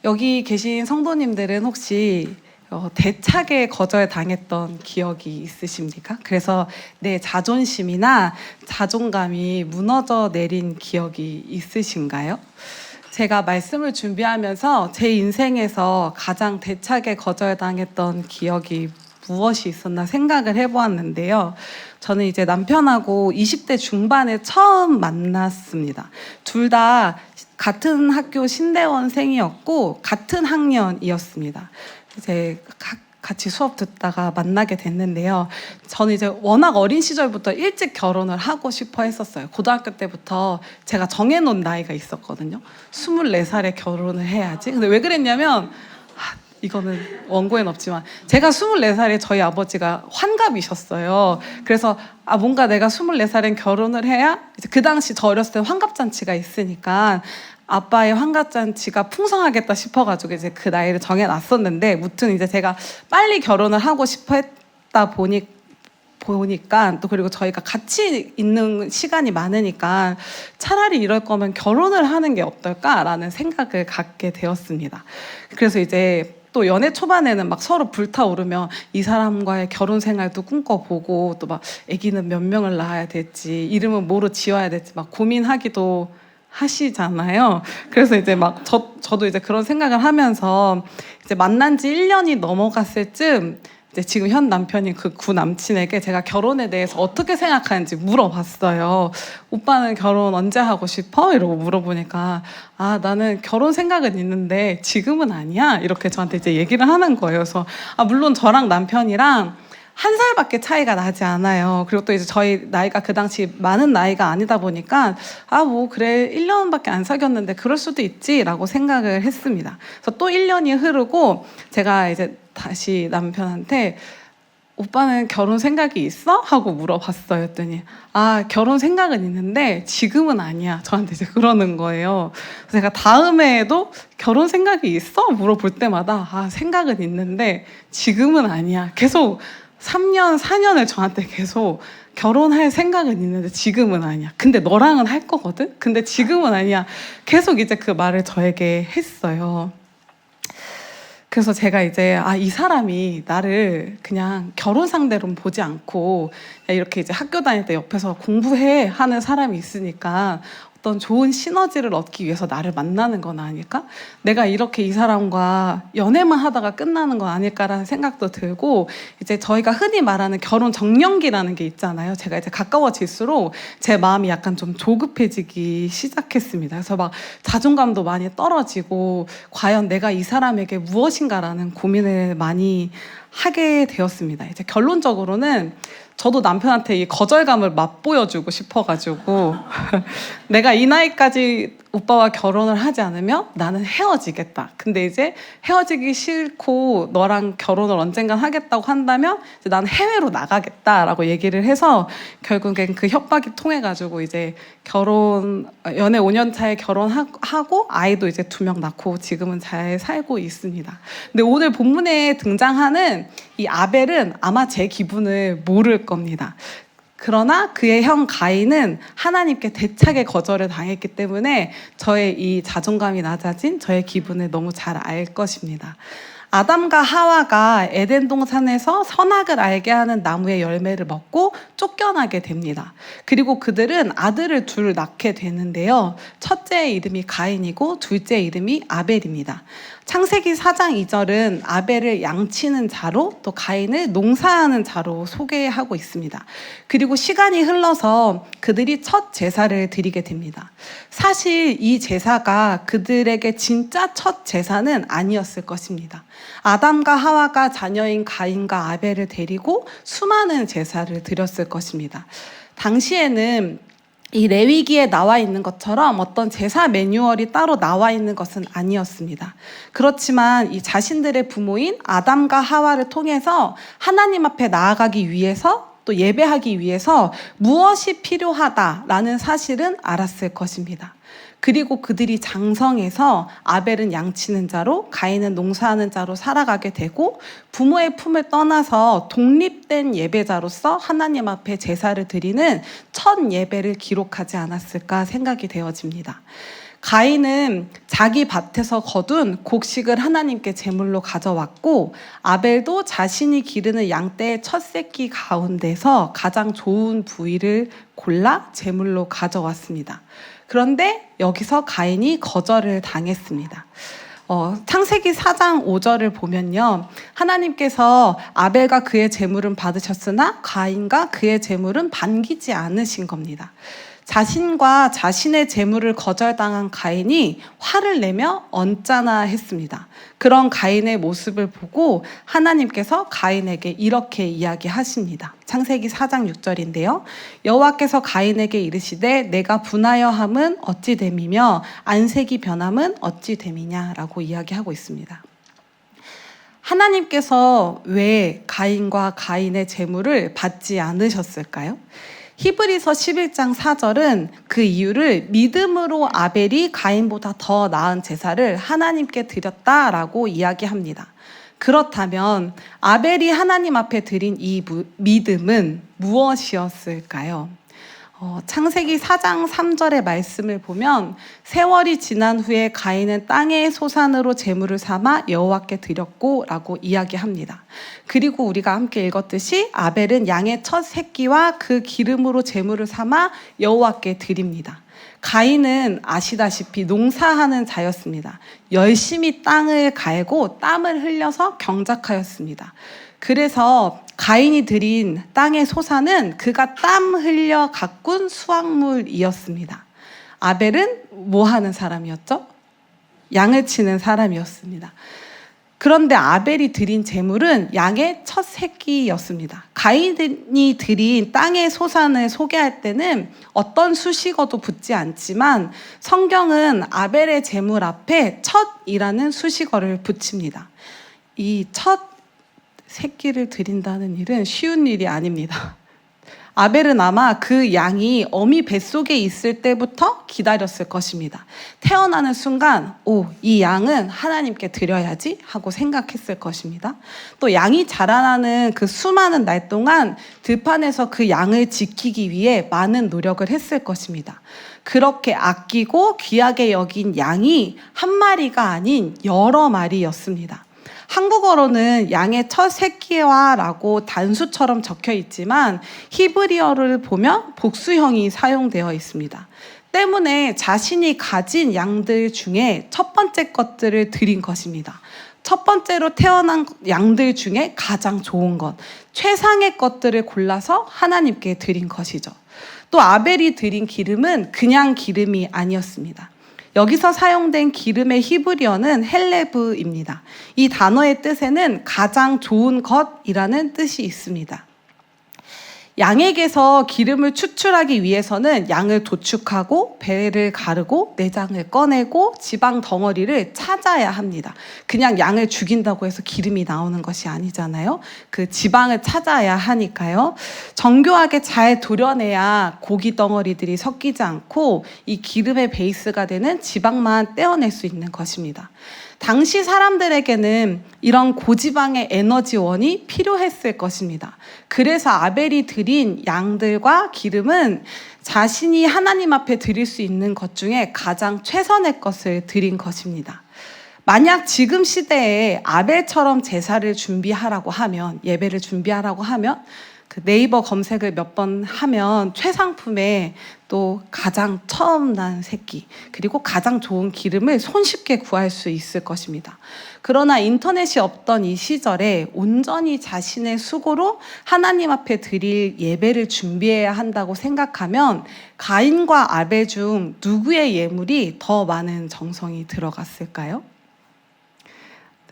여기 계신 성도님들은 혹시 대차게 거절당했던 기억이 있으십니까? 그래서 내 자존심이나 자존감이 무너져 내린 기억이 있으신가요? 제가 말씀을 준비하면서 제 인생에서 가장 대차게 거절당했던 기억이 무엇이 있었나 생각을 해보았는데요. 저는 이제 남편하고 20대 중반에 처음 만났습니다. 둘 다 같은 학교 신대원생이었고 같은 학년이었습니다. 이제 같이 수업 듣다가 만나게 됐는데요. 저는 이제 워낙 어린 시절부터 일찍 결혼을 하고 싶어 했었어요. 고등학교 때부터 제가 정해놓은 나이가 있었거든요. 24살에 결혼을 해야지. 근데 왜 그랬냐면 이거는 원고엔 없지만 제가 24살에 저희 아버지가 환갑이셨어요. 그래서 뭔가 내가 24살엔 결혼을 해야 이제 그 당시 저 어렸을 때 환갑잔치가 있으니까 아빠의 환갑잔치가 풍성하겠다 싶어가지고 이제 그 나이를 정해놨었는데, 무튼 이제 제가 빨리 결혼을 하고 싶어 했다 보니까 또 그리고 저희가 같이 있는 시간이 많으니까 차라리 이럴 거면 결혼을 하는 게 어떨까라는 생각을 갖게 되었습니다. 그래서 이제 또 연애 초반에는 막 서로 불타오르며 이 사람과의 결혼 생활도 꿈꿔보고 또 막 아기는 몇 명을 낳아야 될지 이름은 뭐로 지어야 될지 막 고민하기도 하시잖아요. 그래서 이제 막 저도 이제 그런 생각을 하면서 이제 만난 지 1년이 넘어갔을 쯤 이제 지금 현 남편인 그 구 남친에게 제가 결혼에 대해서 어떻게 생각하는지 물어봤어요. 오빠는 결혼 언제 하고 싶어? 이러고 물어보니까 나는 결혼 생각은 있는데 지금은 아니야. 이렇게 저한테 이제 얘기를 하는 거예요. 그래서 물론 저랑 남편이랑 1살밖에 차이가 나지 않아요. 그리고 또 이제 저희 나이가 그 당시 많은 나이가 아니다 보니까 뭐 그래 1년밖에 안 사귀었는데 그럴 수도 있지라고 생각을 했습니다. 그래서 또 1년이 흐르고 제가 이제 다시 남편한테 오빠는 결혼 생각이 있어? 하고 물어봤어요. 했더니 결혼 생각은 있는데 지금은 아니야. 저한테 이제 그러는 거예요. 그래서 제가 다음에도 결혼 생각이 있어? 물어볼 때마다 생각은 있는데 지금은 아니야. 계속 3년, 4년을 저한테 계속 결혼할 생각은 있는데 지금은 아니야. 근데 너랑은 할 거거든? 근데 지금은 아니야. 계속 이제 그 말을 저에게 했어요. 그래서 제가 이제 이 사람이 나를 그냥 결혼 상대로 보지 않고 이렇게 이제 학교 다닐 때 옆에서 공부해 하는 사람이 있으니까 어떤 좋은 시너지를 얻기 위해서 나를 만나는 건 아닐까? 내가 이렇게 이 사람과 연애만 하다가 끝나는 건 아닐까라는 생각도 들고, 이제 저희가 흔히 말하는 결혼 정년기라는 게 있잖아요. 제가 이제 가까워질수록 제 마음이 약간 좀 조급해지기 시작했습니다. 그래서 막 자존감도 많이 떨어지고 과연 내가 이 사람에게 무엇인가라는 고민을 많이 하게 되었습니다. 이제 결론적으로는 저도 남편한테 이 거절감을 맛보여주고 싶어가지고 내가 이 나이까지 오빠와 결혼을 하지 않으면 나는 헤어지겠다. 근데 이제 헤어지기 싫고 너랑 결혼을 언젠간 하겠다고 한다면 이제 나는 해외로 나가겠다라고 얘기를 해서 결국엔 그 협박이 통해가지고 이제 연애 5년 차에 결혼하고 아이도 이제 2명 낳고 지금은 잘 살고 있습니다. 근데 오늘 본문에 등장하는 이 아벨은 아마 제 기분을 모를 겁니다. 그러나 그의 형 가인은 하나님께 대차게 거절을 당했기 때문에 저의 이 자존감이 낮아진 저의 기분을 너무 잘 알 것입니다. 아담과 하와가 에덴 동산에서 선악을 알게 하는 나무의 열매를 먹고 쫓겨나게 됩니다. 그리고 그들은 아들을 둘 낳게 되는데요. 첫째의 이름이 가인이고 둘째 이름이 아벨입니다. 창세기 4장 2절은 아벨을 양치는 자로 또 가인을 농사하는 자로 소개하고 있습니다. 그리고 시간이 흘러서 그들이 첫 제사를 드리게 됩니다. 사실 이 제사가 그들에게 진짜 첫 제사는 아니었을 것입니다. 아담과 하와가 자녀인 가인과 아벨을 데리고 수많은 제사를 드렸을 것입니다. 당시에는 이 레위기에 나와 있는 것처럼 어떤 제사 매뉴얼이 따로 나와 있는 것은 아니었습니다. 그렇지만 이 자신들의 부모인 아담과 하와를 통해서 하나님 앞에 나아가기 위해서 또 예배하기 위해서 무엇이 필요하다라는 사실은 알았을 것입니다. 그리고 그들이 장성해서 아벨은 양치는 자로 가인은 농사하는 자로 살아가게 되고 부모의 품을 떠나서 독립된 예배자로서 하나님 앞에 제사를 드리는 첫 예배를 기록하지 않았을까 생각이 되어집니다. 가인은 자기 밭에서 거둔 곡식을 하나님께 제물로 가져왔고, 아벨도 자신이 기르는 양떼의 첫 새끼 가운데서 가장 좋은 부위를 골라 제물로 가져왔습니다. 그런데 여기서 가인이 거절을 당했습니다. 창세기 4장 5절을 보면요, 하나님께서 아벨과 그의 제물은 받으셨으나 가인과 그의 제물은 반기지 않으신 겁니다. 자신과 자신의 제물을 거절당한 가인이 화를 내며 언짢아 했습니다. 그런 가인의 모습을 보고 하나님께서 가인에게 이렇게 이야기하십니다. 창세기 4장 6절인데요. 여호와께서 가인에게 이르시되 내가 분하여 함은 어찌 됨이며 안색이 변함은 어찌 됨이냐라고 이야기하고 있습니다. 하나님께서 왜 가인과 가인의 제물을 받지 않으셨을까요? 히브리서 11장 4절은 그 이유를 믿음으로 아벨이 가인보다 더 나은 제사를 하나님께 드렸다라고 이야기합니다. 그렇다면 아벨이 하나님 앞에 드린 이 믿음은 무엇이었을까요? 창세기 4장 3절의 말씀을 보면 세월이 지난 후에 가인은 땅의 소산으로 제물을 삼아 여호와께 드렸고 라고 이야기합니다. 그리고 우리가 함께 읽었듯이 아벨은 양의 첫 새끼와 그 기름으로 제물을 삼아 여호와께 드립니다. 가인은 아시다시피 농사하는 자였습니다. 열심히 땅을 갈고 땀을 흘려서 경작하였습니다. 그래서 가인이 드린 땅의 소산은 그가 땀 흘려 가꾼 수확물이었습니다. 아벨은 뭐 하는 사람이었죠? 양을 치는 사람이었습니다. 그런데 아벨이 드린 제물은 양의 첫 새끼였습니다. 가인이 드린 땅의 소산을 소개할 때는 어떤 수식어도 붙지 않지만 성경은 아벨의 제물 앞에 첫이라는 수식어를 붙입니다. 이 첫 새끼를 드린다는 일은 쉬운 일이 아닙니다. 아벨은 아마 그 양이 어미 뱃속에 있을 때부터 기다렸을 것입니다. 태어나는 순간, 이 양은 하나님께 드려야지 하고 생각했을 것입니다. 또 양이 자라나는 그 수많은 날 동안 들판에서 그 양을 지키기 위해 많은 노력을 했을 것입니다. 그렇게 아끼고 귀하게 여긴 양이 한 마리가 아닌 여러 마리였습니다. 한국어로는 양의 첫 새끼와라고 단수처럼 적혀 있지만 히브리어를 보면 복수형이 사용되어 있습니다. 때문에 자신이 가진 양들 중에 첫 번째 것들을 드린 것입니다. 첫 번째로 태어난 양들 중에 가장 좋은 것, 최상의 것들을 골라서 하나님께 드린 것이죠. 또 아벨이 드린 기름은 그냥 기름이 아니었습니다. 여기서 사용된 기름의 히브리어는 헬레브입니다. 이 단어의 뜻에는 가장 좋은 것이라는 뜻이 있습니다. 양에게서 기름을 추출하기 위해서는 양을 도축하고 배를 가르고 내장을 꺼내고 지방 덩어리를 찾아야 합니다. 그냥 양을 죽인다고 해서 기름이 나오는 것이 아니잖아요. 그 지방을 찾아야 하니까요. 정교하게 잘 도려내야 고기 덩어리들이 섞이지 않고 이 기름의 베이스가 되는 지방만 떼어낼 수 있는 것입니다. 당시 사람들에게는 이런 고지방의 에너지원이 필요했을 것입니다. 그래서 아벨이 드린 양들과 기름은 자신이 하나님 앞에 드릴 수 있는 것 중에 가장 최선의 것을 드린 것입니다. 만약 지금 시대에 아벨처럼 제사를 준비하라고 하면, 예배를 준비하라고 하면 그 네이버 검색을 몇 번 하면 최상품에 또 가장 처음 난 새끼, 그리고 가장 좋은 기름을 손쉽게 구할 수 있을 것입니다. 그러나 인터넷이 없던 이 시절에 온전히 자신의 수고로 하나님 앞에 드릴 예배를 준비해야 한다고 생각하면 가인과 아벨 중 누구의 예물이 더 많은 정성이 들어갔을까요?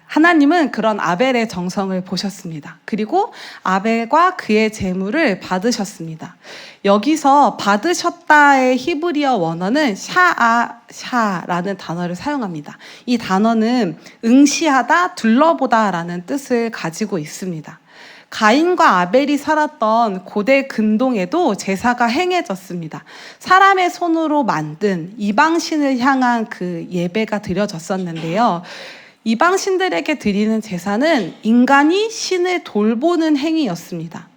하나님은 그런 아벨의 정성을 보셨습니다. 그리고 아벨과 그의 제물을 받으셨습니다. 여기서 받으셨다의 히브리어 원어는 샤라는 단어를 사용합니다. 이 단어는 응시하다, 둘러보다라는 뜻을 가지고 있습니다. 가인과 아벨이 살았던 고대 근동에도 제사가 행해졌습니다. 사람의 손으로 만든 이방신을 향한 그 예배가 드려졌었는데요. 이방신들에게 드리는 제사는 인간이 신을 돌보는 행위였습니다.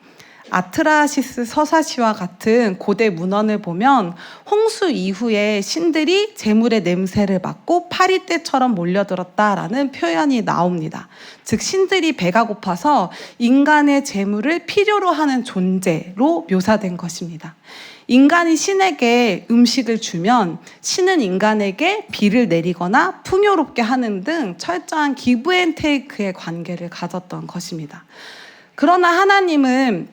아트라시스 서사시와 같은 고대 문헌을 보면 홍수 이후에 신들이 재물의 냄새를 맡고 파리떼처럼 몰려들었다라는 표현이 나옵니다. 즉 신들이 배가 고파서 인간의 재물을 필요로 하는 존재로 묘사된 것입니다. 인간이 신에게 음식을 주면 신은 인간에게 비를 내리거나 풍요롭게 하는 등 철저한 기브 앤 테이크의 관계를 가졌던 것입니다. 그러나 하나님은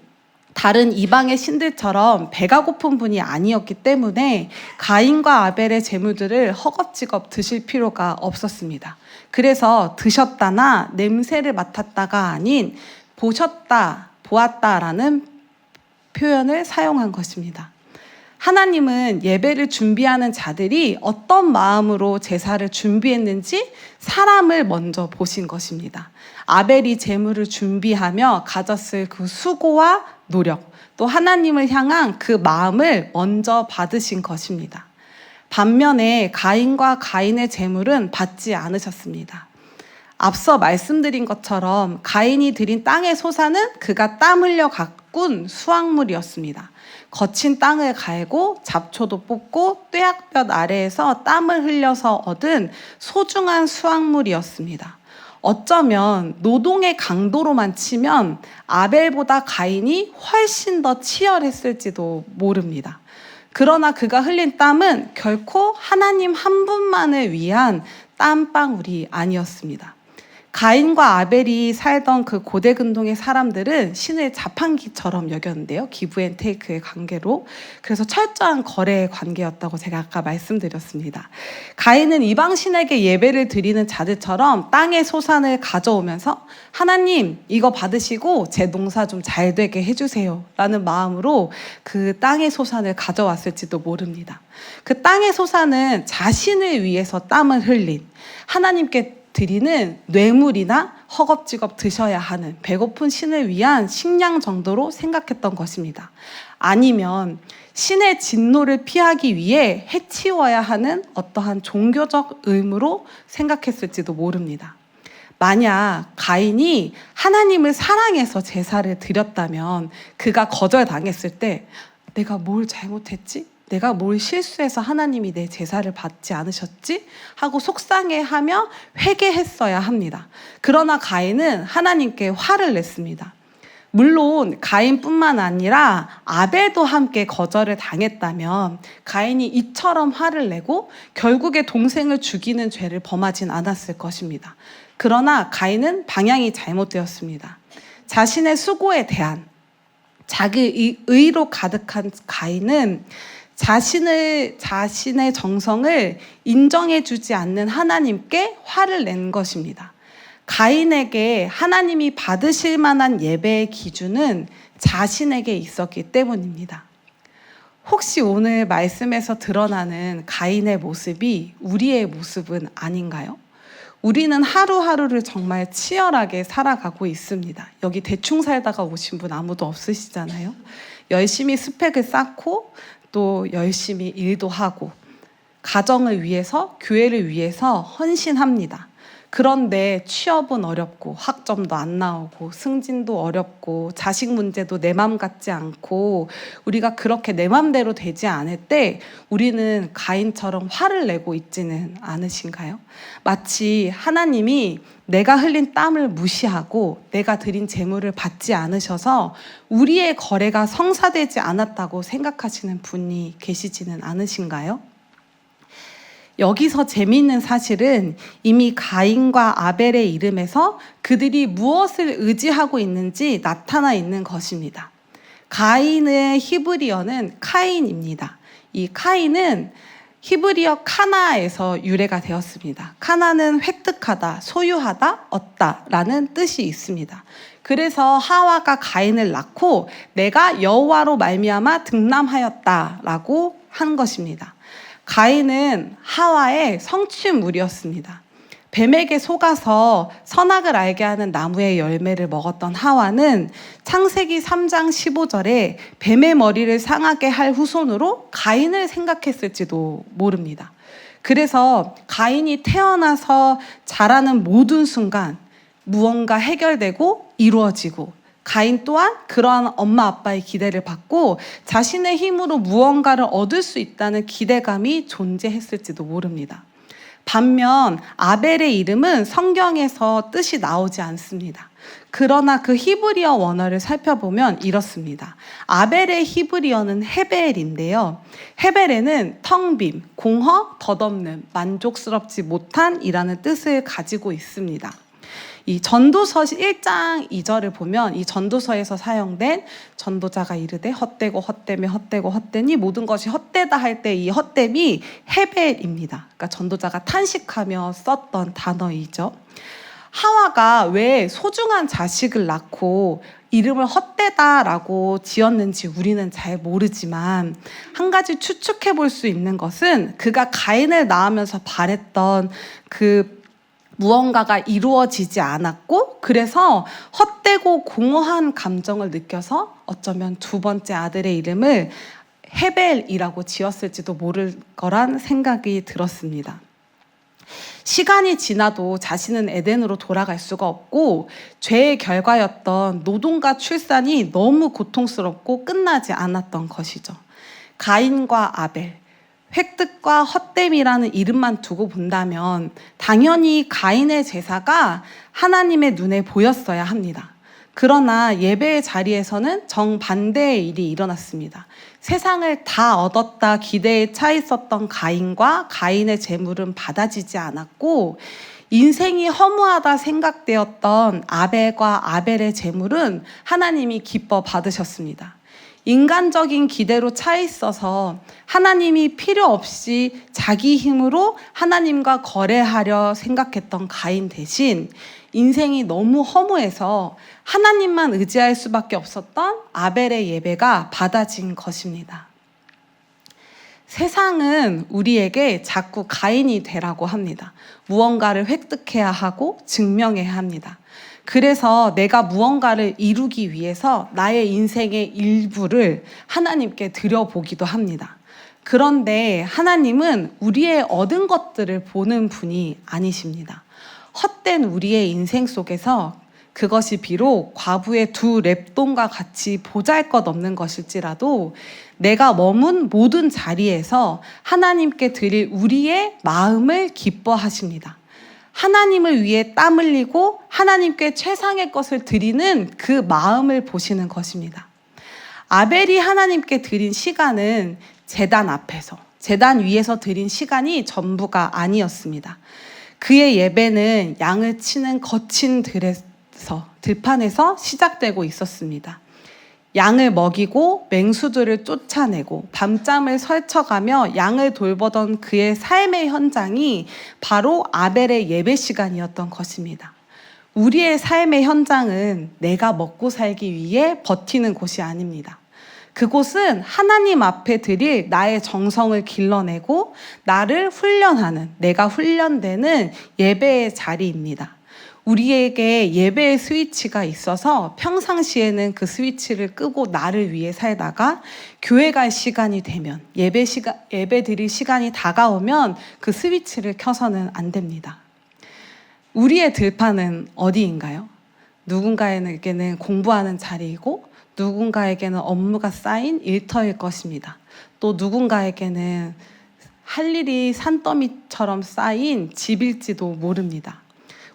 다른 이방의 신들처럼 배가 고픈 분이 아니었기 때문에 가인과 아벨의 재물들을 허겁지겁 드실 필요가 없었습니다. 그래서 드셨다나 냄새를 맡았다가 아닌 보셨다, 보았다라는 표현을 사용한 것입니다. 하나님은 예배를 준비하는 자들이 어떤 마음으로 제사를 준비했는지 사람을 먼저 보신 것입니다. 아벨이 제물을 준비하며 가졌을 그 수고와 노력, 또 하나님을 향한 그 마음을 먼저 받으신 것입니다. 반면에 가인과 가인의 제물은 받지 않으셨습니다. 앞서 말씀드린 것처럼 가인이 드린 땅의 소산은 그가 땀 흘려 가꾼 수확물이었습니다. 거친 땅을 갈고 잡초도 뽑고 뙤약볕 아래에서 땀을 흘려서 얻은 소중한 수확물이었습니다. 어쩌면 노동의 강도로만 치면 아벨보다 가인이 훨씬 더 치열했을지도 모릅니다. 그러나 그가 흘린 땀은 결코 하나님 한 분만을 위한 땀방울이 아니었습니다. 가인과 아벨이 살던 그 고대 근동의 사람들은 신을 자판기처럼 여겼는데요. 기브 앤 테이크의 관계로. 그래서 철저한 거래의 관계였다고 제가 아까 말씀드렸습니다. 가인은 이방 신에게 예배를 드리는 자들처럼 땅의 소산을 가져오면서 하나님 이거 받으시고 제 농사 좀 잘 되게 해주세요 라는 마음으로 그 땅의 소산을 가져왔을지도 모릅니다. 그 땅의 소산은 자신을 위해서 땀을 흘린 하나님께 드리는 뇌물이나 허겁지겁 드셔야 하는 배고픈 신을 위한 식량 정도로 생각했던 것입니다. 아니면 신의 진노를 피하기 위해 해치워야 하는 어떠한 종교적 의무로 생각했을지도 모릅니다. 만약 가인이 하나님을 사랑해서 제사를 드렸다면 그가 거절당했을 때 내가 뭘 잘못했지? 내가 뭘 실수해서 하나님이 내 제사를 받지 않으셨지? 하고 속상해하며 회개했어야 합니다. 그러나 가인은 하나님께 화를 냈습니다. 물론 가인뿐만 아니라 아벨도 함께 거절을 당했다면 가인이 이처럼 화를 내고 결국에 동생을 죽이는 죄를 범하진 않았을 것입니다. 그러나 가인은 방향이 잘못되었습니다. 자신의 수고에 대한 자기 의로 가득한 가인은 자신의 정성을 인정해주지 않는 하나님께 화를 낸 것입니다. 가인에게 하나님이 받으실 만한 예배의 기준은 자신에게 있었기 때문입니다. 혹시 오늘 말씀에서 드러나는 가인의 모습이 우리의 모습은 아닌가요? 우리는 하루하루를 정말 치열하게 살아가고 있습니다. 여기 대충 살다가 오신 분 아무도 없으시잖아요. 열심히 스펙을 쌓고 또 열심히 일도 하고 가정을 위해서 교회를 위해서 헌신합니다. 그런데 취업은 어렵고 학점도 안 나오고 승진도 어렵고 자식 문제도 내 맘 같지 않고 우리가 그렇게 내 맘대로 되지 않을 때 우리는 가인처럼 화를 내고 있지는 않으신가요? 마치 하나님이 내가 흘린 땀을 무시하고 내가 드린 재물을 받지 않으셔서 우리의 거래가 성사되지 않았다고 생각하시는 분이 계시지는 않으신가요? 여기서 재미있는 사실은 이미 가인과 아벨의 이름에서 그들이 무엇을 의지하고 있는지 나타나 있는 것입니다. 가인의 히브리어는 카인입니다. 이 카인은 히브리어 카나에서 유래가 되었습니다. 카나는 획득하다, 소유하다, 얻다라는 뜻이 있습니다. 그래서 하와가 가인을 낳고 내가 여호와로 말미암아 득남하였다라고 한 것입니다. 가인은 하와의 성취물이었습니다. 뱀에게 속아서 선악을 알게 하는 나무의 열매를 먹었던 하와는 창세기 3장 15절에 뱀의 머리를 상하게 할 후손으로 가인을 생각했을지도 모릅니다. 그래서 가인이 태어나서 자라는 모든 순간 무언가 해결되고 이루어지고 가인 또한 그러한 엄마 아빠의 기대를 받고 자신의 힘으로 무언가를 얻을 수 있다는 기대감이 존재했을지도 모릅니다. 반면 아벨의 이름은 성경에서 뜻이 나오지 않습니다. 그러나 그 히브리어 원어를 살펴보면 이렇습니다. 아벨의 히브리어는 헤벨인데요. 헤벨에는 텅 빔, 공허, 덧없는, 만족스럽지 못한 이라는 뜻을 가지고 있습니다. 이 전도서 1장 2절을 보면 이 전도서에서 사용된 전도자가 이르되 헛되고 헛되며 헛되고 헛되니 모든 것이 헛되다 할 때 이 헛됨이 헤벨입니다. 그러니까 전도자가 탄식하며 썼던 단어이죠. 하와가 왜 소중한 자식을 낳고 이름을 헛되다라고 지었는지 우리는 잘 모르지만 한 가지 추측해 볼 수 있는 것은 그가 가인을 낳으면서 바랬던 그 무언가가 이루어지지 않았고 그래서 헛되고 공허한 감정을 느껴서 어쩌면 두 번째 아들의 이름을 헤벨이라고 지었을지도 모를 거란 생각이 들었습니다. 시간이 지나도 자신은 에덴으로 돌아갈 수가 없고 죄의 결과였던 노동과 출산이 너무 고통스럽고 끝나지 않았던 것이죠. 가인과 아벨, 획득과 헛됨이라는 이름만 두고 본다면 당연히 가인의 제사가 하나님의 눈에 보였어야 합니다. 그러나 예배의 자리에서는 정반대의 일이 일어났습니다. 세상을 다 얻었다 기대에 차 있었던 가인과 가인의 재물은 받아지지 않았고 인생이 허무하다 생각되었던 아벨과 아벨의 재물은 하나님이 기뻐 받으셨습니다. 인간적인 기대로 차 있어서 하나님이 필요 없이 자기 힘으로 하나님과 거래하려 생각했던 가인 대신 인생이 너무 허무해서 하나님만 의지할 수밖에 없었던 아벨의 예배가 받아진 것입니다. 세상은 우리에게 자꾸 가인이 되라고 합니다. 무언가를 획득해야 하고 증명해야 합니다. 그래서 내가 무언가를 이루기 위해서 나의 인생의 일부를 하나님께 드려보기도 합니다. 그런데 하나님은 우리의 얻은 것들을 보는 분이 아니십니다. 헛된 우리의 인생 속에서 그것이 비록 과부의 두 랩돈과 같이 보잘것없는 것일지라도 내가 머문 모든 자리에서 하나님께 드릴 우리의 마음을 기뻐하십니다. 하나님을 위해 땀 흘리고 하나님께 최상의 것을 드리는 그 마음을 보시는 것입니다. 아벨이 하나님께 드린 시간은 제단 앞에서, 제단 위에서 드린 시간이 전부가 아니었습니다. 그의 예배는 양을 치는 거친 들판에서 시작되고 있었습니다. 양을 먹이고 맹수들을 쫓아내고 밤잠을 설쳐가며 양을 돌보던 그의 삶의 현장이 바로 아벨의 예배 시간이었던 것입니다. 우리의 삶의 현장은 내가 먹고 살기 위해 버티는 곳이 아닙니다. 그곳은 하나님 앞에 드릴 나의 정성을 길러내고 나를 훈련하는, 내가 훈련되는 예배의 자리입니다. 우리에게 예배의 스위치가 있어서 평상시에는 그 스위치를 끄고 나를 위해 살다가 교회 갈 시간이 되면 예배 드릴 시간이 다가오면 그 스위치를 켜서는 안 됩니다. 우리의 들판은 어디인가요? 누군가에게는 공부하는 자리이고 누군가에게는 업무가 쌓인 일터일 것입니다. 또 누군가에게는 할 일이 산더미처럼 쌓인 집일지도 모릅니다.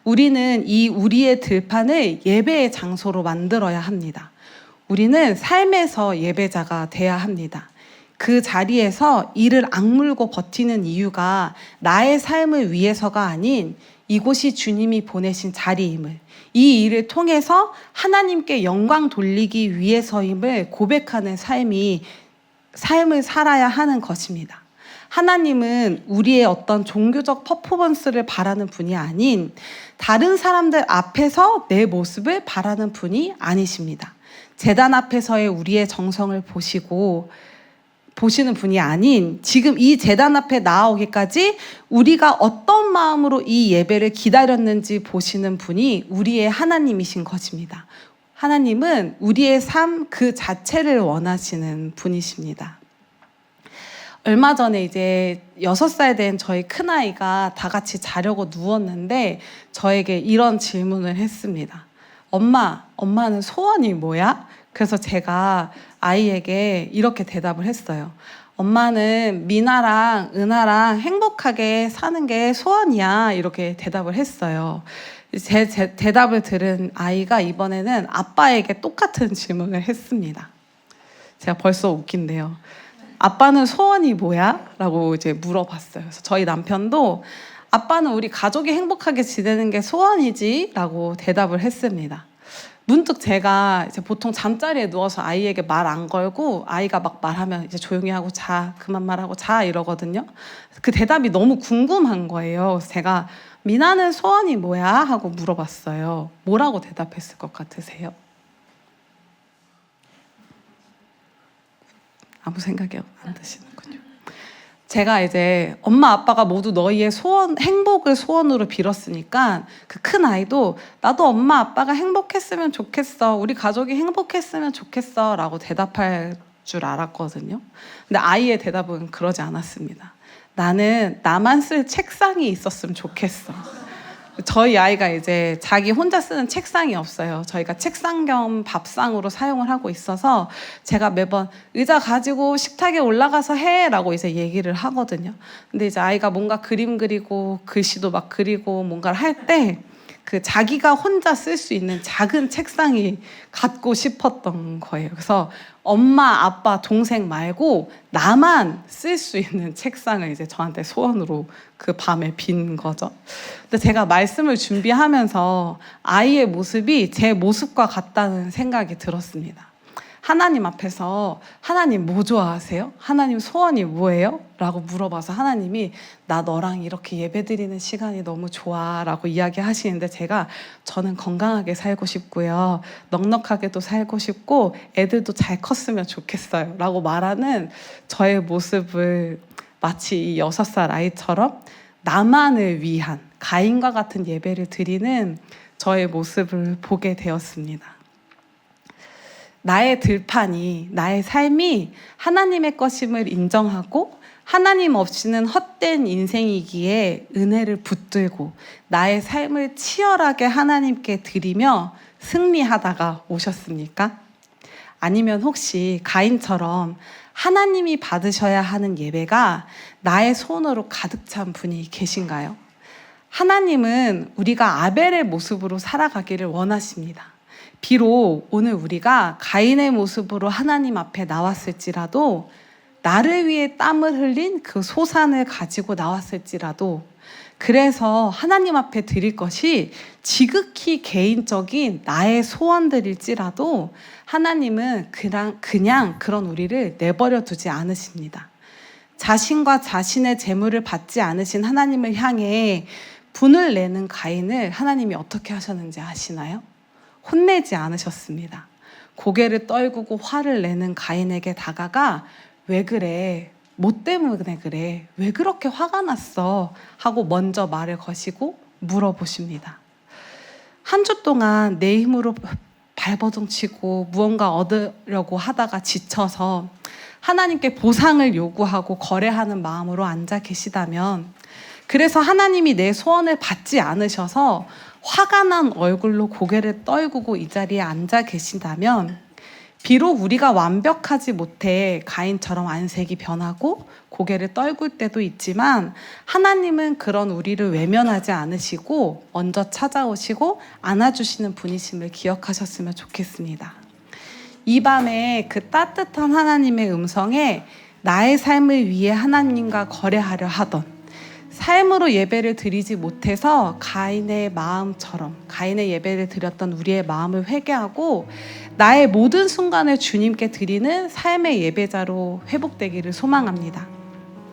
우리는 이 우리의 들판을 예배의 장소로 만들어야 합니다. 우리는 삶에서 예배자가 돼야 합니다. 그 자리에서 이를 악물고 버티는 이유가 나의 삶을 위해서가 아닌 이곳이 주님이 보내신 자리임을, 이 일을 통해서 하나님께 영광 돌리기 위해서임을 고백하는 삶을 살아야 하는 것입니다. 하나님은 우리의 어떤 종교적 퍼포먼스를 바라는 분이 아닌 다른 사람들 앞에서 내 모습을 바라는 분이 아니십니다. 제단 앞에서의 우리의 정성을 보시는 분이 아닌 지금 이 제단 앞에 나아오기까지 우리가 어떤 마음으로 이 예배를 기다렸는지 보시는 분이 우리의 하나님이신 것입니다. 하나님은 우리의 삶 그 자체를 원하시는 분이십니다. 얼마 전에 이제 6살 된 저희 큰아이가 다 같이 자려고 누웠는데 저에게 이런 질문을 했습니다. 엄마는 소원이 뭐야? 그래서 제가 아이에게 이렇게 대답을 했어요. 엄마는 미나랑 은하랑 행복하게 사는 게 소원이야. 이렇게 대답을 했어요. 제 대답을 들은 아이가 이번에는 아빠에게 똑같은 질문을 했습니다. 제가 벌써 웃긴데요. 아빠는 소원이 뭐야? 라고 이제 물어봤어요. 그래서 저희 남편도 아빠는 우리 가족이 행복하게 지내는 게 소원이지? 라고 대답을 했습니다. 문득 제가 이제 보통 잠자리에 누워서 아이에게 말 안 걸고 아이가 막 말하면 이제 조용히 하고 자, 그만 말하고 자 이러거든요. 그 대답이 너무 궁금한 거예요. 그래서 제가 미나는 소원이 뭐야? 하고 물어봤어요. 뭐라고 대답했을 것 같으세요? 아무 생각이 안 드시는군요. 제가 이제 엄마 아빠가 모두 너희의 행복을 소원으로 빌었으니까 그 큰 아이도 나도 엄마 아빠가 행복했으면 좋겠어. 우리 가족이 행복했으면 좋겠어. 라고 대답할 줄 알았거든요. 근데 아이의 대답은 그러지 않았습니다. 나는 나만 쓸 책상이 있었으면 좋겠어. 저희 아이가 이제 자기 혼자 쓰는 책상이 없어요. 저희가 책상 겸 밥상으로 사용을 하고 있어서 제가 매번 의자 가지고 식탁에 올라가서 해라고 이제 얘기를 하거든요. 근데 이제 아이가 뭔가 그림 그리고 글씨도 막 그리고 뭔가를 할 때 그 자기가 혼자 쓸 수 있는 작은 책상이 갖고 싶었던 거예요. 그래서 엄마, 아빠, 동생 말고 나만 쓸 수 있는 책상을 이제 저한테 소원으로 그 밤에 빈 거죠. 근데 제가 말씀을 준비하면서 아이의 모습이 제 모습과 같다는 생각이 들었습니다. 하나님 앞에서 하나님 뭐 좋아하세요? 하나님 소원이 뭐예요? 라고 물어봐서 하나님이 나 너랑 이렇게 예배드리는 시간이 너무 좋아 라고 이야기하시는데 저는 건강하게 살고 싶고요. 넉넉하게도 살고 싶고 애들도 잘 컸으면 좋겠어요 라고 말하는 저의 모습을 마치 이 6살 아이처럼 나만을 위한 가인과 같은 예배를 드리는 저의 모습을 보게 되었습니다. 나의 들판이, 나의 삶이 하나님의 것임을 인정하고 하나님 없이는 헛된 인생이기에 은혜를 붙들고 나의 삶을 치열하게 하나님께 드리며 승리하다가 오셨습니까? 아니면 혹시 가인처럼 하나님이 받으셔야 하는 예배가 나의 손으로 가득 찬 분이 계신가요? 하나님은 우리가 아벨의 모습으로 살아가기를 원하십니다. 비록 오늘 우리가 가인의 모습으로 하나님 앞에 나왔을지라도 나를 위해 땀을 흘린 그 소산을 가지고 나왔을지라도 그래서 하나님 앞에 드릴 것이 지극히 개인적인 나의 소원들일지라도 하나님은 그냥 그런 우리를 내버려 두지 않으십니다. 자신과 자신의 재물을 받지 않으신 하나님을 향해 분을 내는 가인을 하나님이 어떻게 하셨는지 아시나요? 혼내지 않으셨습니다. 고개를 떨구고 화를 내는 가인에게 다가가 왜 그래? 뭐 때문에 그래? 왜 그렇게 화가 났어? 하고 먼저 말을 거시고 물어보십니다. 한 주 동안 내 힘으로 발버둥치고 무언가 얻으려고 하다가 지쳐서 하나님께 보상을 요구하고 거래하는 마음으로 앉아 계시다면 그래서 하나님이 내 소원을 받지 않으셔서 화가 난 얼굴로 고개를 떨구고 이 자리에 앉아 계신다면 비록 우리가 완벽하지 못해 가인처럼 안색이 변하고 고개를 떨굴 때도 있지만 하나님은 그런 우리를 외면하지 않으시고 먼저 찾아오시고 안아주시는 분이심을 기억하셨으면 좋겠습니다. 이 밤에 그 따뜻한 하나님의 음성에 나의 삶을 위해 하나님과 거래하려 하던 삶으로 예배를 드리지 못해서 가인의 마음처럼 가인의 예배를 드렸던 우리의 마음을 회개하고 나의 모든 순간을 주님께 드리는 삶의 예배자로 회복되기를 소망합니다.